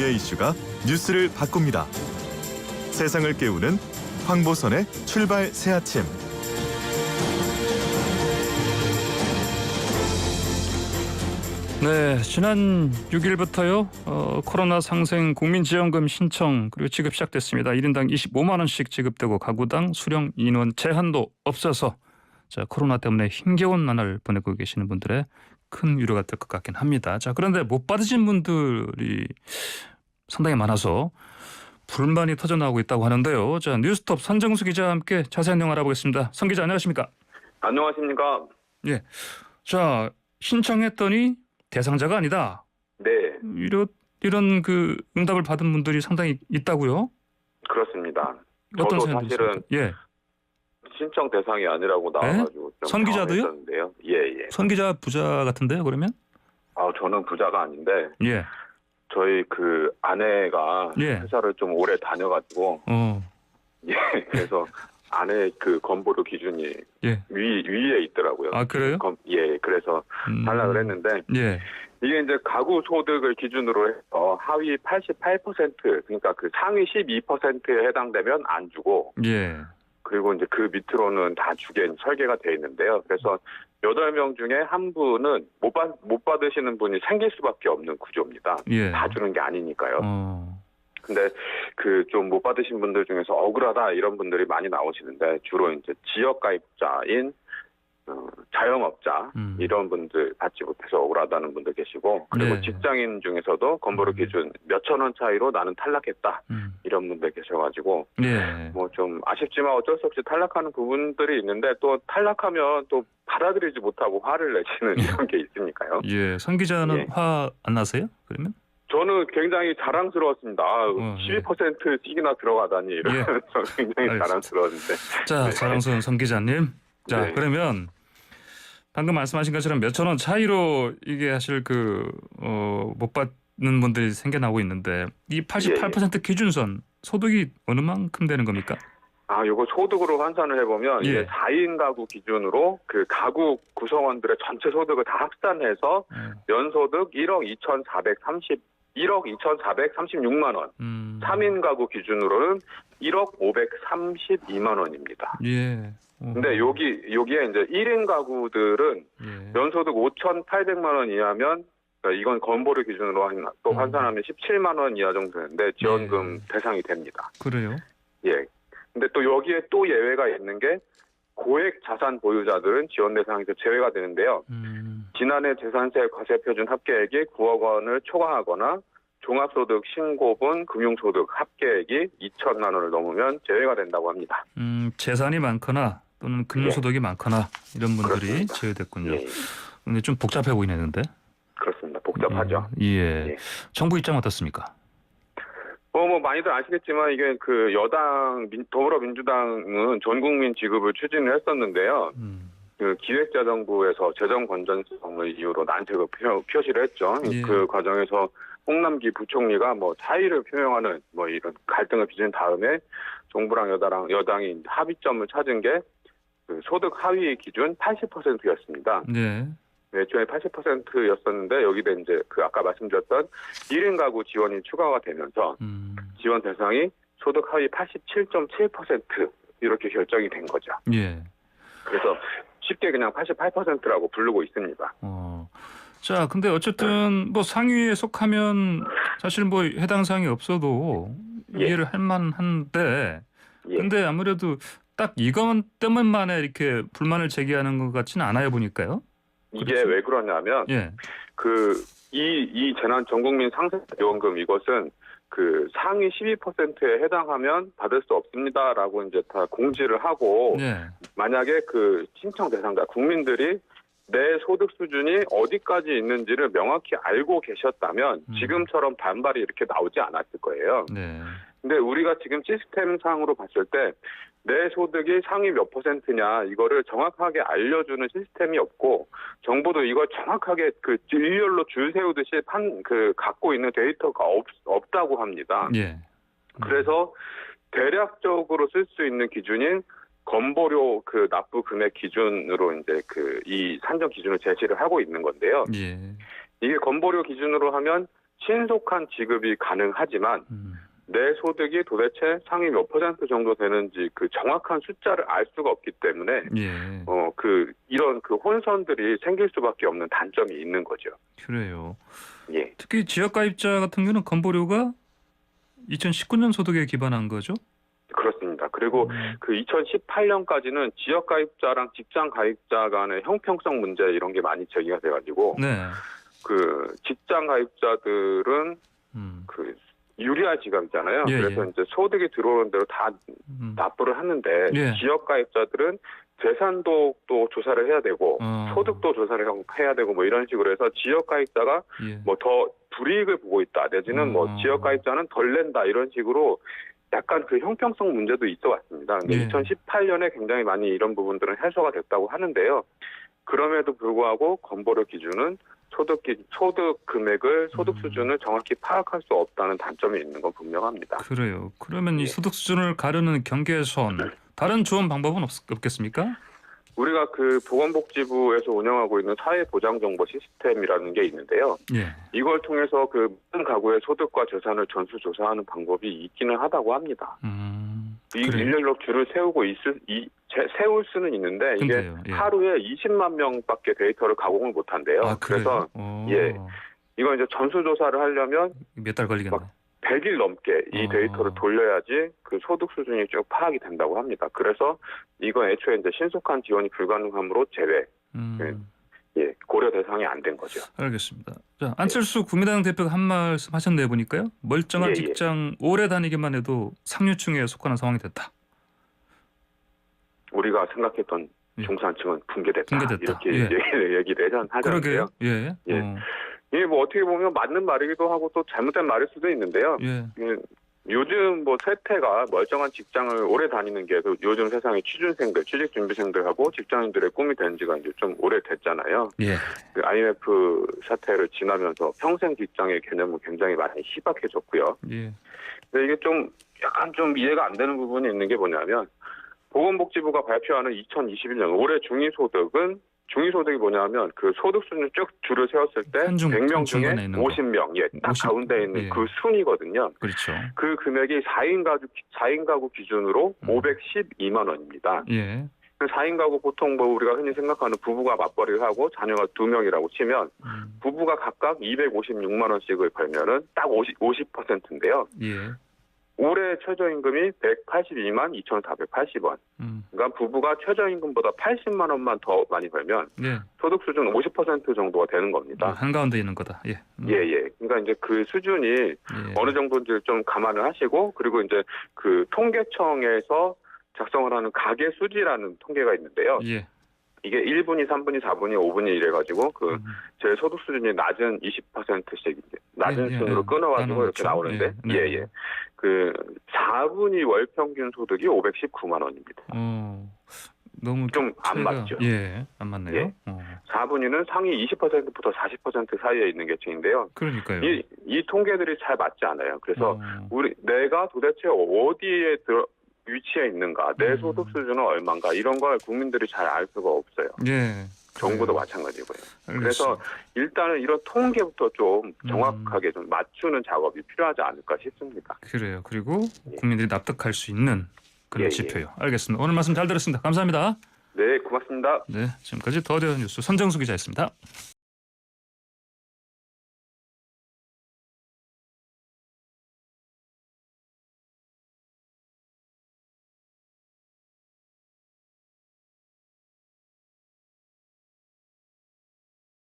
우리의 이슈가 뉴스를 바꿉니다. 세상을 깨우는 황보선의 출발 새아침. 네, 지난 6일부터요. 코로나 상생 국민지원금 신청 그리고 지급 시작됐습니다. 1인당 25만 원씩 지급되고 가구당 수령 인원 제한도 없어서 코로나 때문에 힘겨운 나날을 보내고 계시는 분들의 큰 위로가 될 것 같긴 합니다. 그런데 못 받으신 분들이 상당히 많아서 불만이 터져나오고 있다고 하는데요. 뉴스톱 선정수 기자와 함께 자세한 내용 알아보겠습니다. 선 기자 안녕하십니까? 안녕하십니까? 예. 신청했더니 대상자가 아니다. 네, 이런 그 응답을 받은 분들이 상당히 있다고요? 그렇습니다. 어떤 저도 사연들이 사실은 있습니까? 예. 신청 대상이 아니라고 나와가지고 좀 선 기자도요? 당황했었는데요. 예. 선 기자 부자 같은데요, 그러면? 저는 부자가 아닌데 예. 저희 그 아내가 예. 회사를 좀 오래 다녀가지고 예, 그래서 아내 그 건보료 기준이 예. 위에 있더라고요. 아, 그래요? 예, 그래서 탈락을 했는데 예. 이게 이제 가구 소득을 기준으로 해서 하위 88% 그러니까 그 상위 12%에 해당되면 안 주고 예. 그리고 이제 그 밑으로는 다 주게 설계가 돼 있는데요. 그래서 8명 중에 한 분은 못 받으시는 분이 생길 수밖에 없는 구조입니다. 예. 다 주는 게 아니니까요. 근데 그 좀 못 받으신 분들 중에서 억울하다 이런 분들이 많이 나오시는데 주로 이제 지역 가입자인 자영업자 이런 분들 받지 못해서 억울하다는 분들 계시고 그리고 네. 직장인 중에서도 건보료 기준 몇천 원 차이로 나는 탈락했다 이런 분들 계셔가지고 예. 뭐 좀 아쉽지만 어쩔 수 없이 탈락하는 부분들이 있는데 또 탈락하면 또 받아들이지 못하고 화를 내시는 이런 게 있으니까요. 예. 선 기자는 예. 화 안 나세요? 그러면? 저는 굉장히 자랑스러웠습니다. 예. 12%씩이나 들어가다니 이러면서 굉장히 알겠습니다. 자랑스러웠는데. 자랑스러운 선 기자님. 네. 그러면 방금 말씀하신 것처럼 몇천 원 차이로 이게 사실 못 받는 분들이 생겨나고 있는데 이 88% 기준선 소득이 어느 만큼 되는 겁니까? 요거 소득으로 환산을 해보면 예. 이게 4인 가구 기준으로 그 가구 구성원들의 전체 소득을 다 합산해서 연소득 1억 2,436만 원. 3인 가구 기준으로는 1억 532만 원입니다. 예. 근데 여기에 이제 1인 가구들은 연소득 5,800만 원 이하면 그러니까 이건 건보료 기준으로 또 환산하면 17만 원 이하 정도 되는데 지원금 대상이 됩니다. 그래요? 예. 근데 또 여기에 또 예외가 있는 게 고액 자산 보유자들은 지원 대상에서 제외가 되는데요. 지난해 재산세 과세 표준 합계액이 9억 원을 초과하거나 종합소득 신고분 금융소득 합계액이 2천만 원을 넘으면 제외가 된다고 합니다. 재산이 많거나 또는 금융소득이 많거나 이런 분들이 그렇습니다. 제외됐군요. 예. 근데 좀 복잡해 보이는데. 그렇습니다. 복잡하죠. 예. 예. 정부 입장 어떻습니까? 뭐 많이들 아시겠지만 이게 그 여당 더불어민주당은 전국민 지급을 추진을 했었는데요. 그 기획재정부에서 재정 건전성을 이유로 난색을 표시를 했죠. 예. 그 과정에서 홍남기 부총리가 뭐 차이를 표명하는 뭐 이런 갈등을 빚은 다음에 정부랑 여당이 합의점을 찾은 게 그 소득 하위 기준 80%였습니다. 네. 애초에 80%였었는데 여기다 이제 그 아까 말씀드렸던 1인 가구 지원이 추가가 되면서 지원 대상이 소득 하위 87.7% 이렇게 결정이 된 거죠. 예. 그래서 쉽게 그냥 88%라고 부르고 있습니다. 근데 어쨌든 뭐 상위에 속하면 사실 뭐 해당 사항이 없어도 이해를 할 만한데 근데 아무래도 딱 이것 때문만에 이렇게 불만을 제기하는 것 같지는 않아요 보니까요. 이게 그렇죠? 왜 그러냐면 예. 이 재난 전국민 상생지원금 이것은 그 상위 12%에 해당하면 받을 수 없습니다라고 이제 다 공지를 하고 네. 만약에 그 신청 대상자 국민들이 내 소득 수준이 어디까지 있는지를 명확히 알고 계셨다면 지금처럼 반발이 이렇게 나오지 않았을 거예요. 네. 근데 우리가 지금 시스템상으로 봤을 때 내 소득이 상위 몇 %냐 이거를 정확하게 알려주는 시스템이 없고 정부도 이걸 정확하게 그 일렬로 줄 세우듯이 갖고 있는 데이터가 없다고 합니다. 예. 그래서 대략적으로 쓸 수 있는 기준인 건보료 그 납부 금액 기준으로 이제 이 산정 기준을 제시를 하고 있는 건데요. 예. 이게 건보료 기준으로 하면 신속한 지급이 가능하지만 내 소득이 도대체 상위 몇 % 정도 되는지 그 정확한 숫자를 알 수가 없기 때문에 예. 이런 그 혼선들이 생길 수밖에 없는 단점이 있는 거죠. 그래요. 예. 특히 지역가입자 같은 경우는 건보료가 2019년 소득에 기반한 거죠? 그렇습니다. 그리고 그 2018년까지는 지역 가입자랑 직장 가입자 간의 형평성 문제 이런 게 많이 제기가 돼가지고 네. 그 직장 가입자들은 그 유리할 지갑이잖아요. 예, 그래서 예. 이제 소득이 들어오는 대로 다 납부를 하는데 예. 지역 가입자들은 재산도도 조사를 해야 되고 소득도 조사를 해야 되고 뭐 이런 식으로 해서 지역 가입자가 예. 뭐 더 불이익을 보고 있다 내지는 뭐 지역 가입자는 덜 낸다 이런 식으로 약간 그 형평성 문제도 있어 왔습니다. 근데 예. 2018년에 굉장히 많이 이런 부분들은 해소가 됐다고 하는데요. 그럼에도 불구하고 건보료 기준은 소득 금액을 소득 수준을 정확히 파악할 수 없다는 단점이 있는 건 분명합니다. 그래요. 그러면 이 예. 소득 수준을 가르는 경계선 다른 좋은 방법은 없겠습니까? 우리가 그 보건복지부에서 운영하고 있는 사회보장정보 시스템이라는 게 있는데요. 예. 이걸 통해서 그 모든 가구의 소득과 재산을 전수조사하는 방법이 있기는 하다고 합니다. 이 그래요? 일렬로 줄을 세우고 세울 수는 있는데 이게 근데요, 예. 하루에 20만 명밖에 데이터를 가공을 못한대요. 아, 그래서 그래요? 예, 이건 이제 전수조사를 하려면 몇 달 걸리겠네. 100일 넘게 이 데이터를 돌려야지 그 소득 수준이 쭉 파악이 된다고 합니다. 그래서 이건 애초에 이제 신속한 지원이 불가능하므로 제외, 고려 대상이 안 된 거죠. 알겠습니다. 자, 안철수 국민당 대표가 한 말씀 하셨네 보니까요. 멀쩡한 예, 직장 오래 다니기만 해도 상류층에 속하는 상황이 됐다. 우리가 생각했던 예. 중산층은 붕괴됐다. 붕괴됐다. 이렇게 예. 얘기를 하잖아요. 그러게요. 예. 예. 이게 뭐 어떻게 보면 맞는 말이기도 하고 또 잘못된 말일 수도 있는데요. 예. 요즘 뭐 세태가 멀쩡한 직장을 오래 다니는 게 요즘 세상의 취준생들, 취직준비생들하고 직장인들의 꿈이 된 지가 이제 좀 오래됐잖아요. 예. 그 IMF 사태를 지나면서 평생 직장의 개념은 굉장히 많이 희박해졌고요. 예. 근데 이게 좀 약간 좀 이해가 안 되는 부분이 있는 게 뭐냐면 보건복지부가 발표하는 2021년 올해 중위소득이 뭐냐면 그 소득 수준을 쭉 줄을 세웠을 때 100명 중에 50명, 딱 50, 가운데 있는 예. 그 순이거든요. 그렇죠. 그 금액이 4인 가구 기준으로 512만 원입니다. 예. 그 4인 가구 보통 뭐 우리가 흔히 생각하는 부부가 맞벌이를 하고 자녀가 2명이라고 치면 부부가 각각 256만 원씩을 벌면은 딱 50%인데요. 예. 올해 최저임금이 182만 2,480원. 그러니까 부부가 최저임금보다 80만 원만 더 많이 벌면 예. 소득 수준 50% 정도가 되는 겁니다. 한가운데 있는 거다. 예. 예. 그러니까 이제 그 수준이 어느 정도인지 좀 감안을 하시고 그리고 이제 그 통계청에서 작성을 하는 가계 수지라는 통계가 있는데요. 예. 이게 1분위, 3분위, 4분위, 5분위 이래가지고 그 제 소득 수준이 낮은 20%씩 낮은 순으로 끊어가지고 이렇게 나오는데 예. 그 4분위 월 평균 소득이 519만 원입니다. 너무 좀 안 맞죠. 예, 안 맞네요. 예. 4분위는 상위 20%부터 40% 사이에 있는 계층인데요. 그러니까요. 이 통계들이 잘 맞지 않아요. 그래서 내가 도대체 어디에 위치해 있는가, 내 소득 수준은 얼마인가 이런 걸 국민들이 잘 알 수가 없어요. 예. 정부도 마찬가지고요. 알겠습니다. 그래서 일단은 이런 통계부터 좀 정확하게 좀 맞추는 작업이 필요하지 않을까 싶습니다. 그래요. 그리고 국민들이 납득할 수 있는 그런 예. 지표요. 알겠습니다. 오늘 말씀 잘 들었습니다. 감사합니다. 네, 고맙습니다. 네, 지금까지 더대어 뉴스 선정수 기자였습니다.